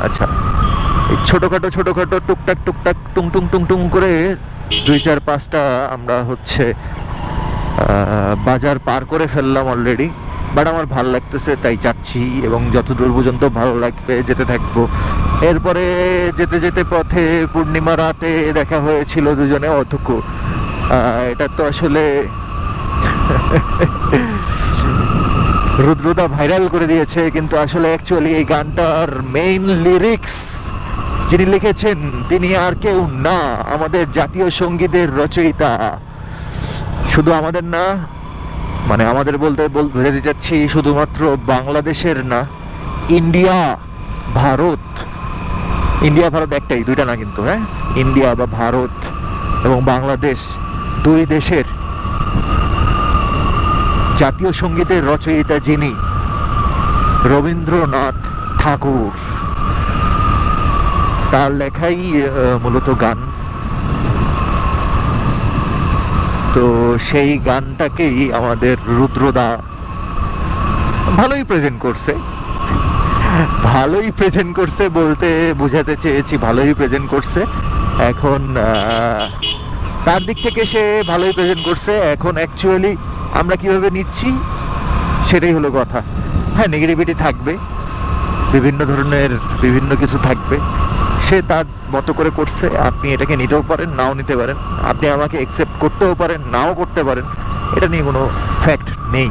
আচ্ছা, এই ছোটখাটো টুকটাক টুং টুং টুং টুং করে 2-4-5টা আমরা হচ্ছে বাজার পার করে ফেললাম অলরেডি। বাট আমার ভালো লাগতেছে তাই যাচ্ছি, এবং যতদূর পর্যন্ত ভালো লাগবে যেতে থাকবো। এরপরে যেতে যেতে পথে পূর্ণিমা রাতে দেখা হয়েছিল দুজনে, অতুকু এটা তো আসলে রুদ্রদা ভাইরাল করে দিয়েছে, কিন্তু আসলে অ্যাকচুয়ালি এই গানটার মেইন লিরিক্স যিনি লিখেছেন তিনি আর কেউ না, আমাদের জাতীয় সঙ্গীতের রচয়িতা। শুধু আমাদের না, মানে আমাদের বলতে বোঝাতে চাচ্ছি শুধুমাত্র বাংলাদেশের না, ইন্ডিয়া ভারত একটাই, দুইটা না কিন্তু, হ্যাঁ, ইন্ডিয়া বা ভারত এবং বাংলাদেশ দুই দেশের জাতীয় সঙ্গীতের রচয়িতা যিনি, রবীন্দ্রনাথ ঠাকুর, তার লেখাই মূলত গান। তো সেই গানটাকেই আমাদের রুদ্রদা ভালোই প্রেজেন্ট করছে বলতে বোঝাতে চেয়েছি ভালোই প্রেজেন্ট করছে। এখন তার দিক থেকে সে ভালোই প্রেজেন্ট করছে, এখন অ্যাকচুয়ালি আমরা কিভাবে নিচ্ছি সেটাই হলো কথা। হ্যাঁ, নেগেটিভিটি থাকবে, বিভিন্ন ধরনের বিভিন্ন কিছু থাকবে, সে তার মতো করে করছে। আপনি এটাকে নিতেও পারেন, নাও নিতে পারেন, আপনি আমাকে অ্যাকসেপ্ট করতেও পারেন, নাও করতে পারেন, এটা নিয়ে কোনো ফ্যাক্ট নেই।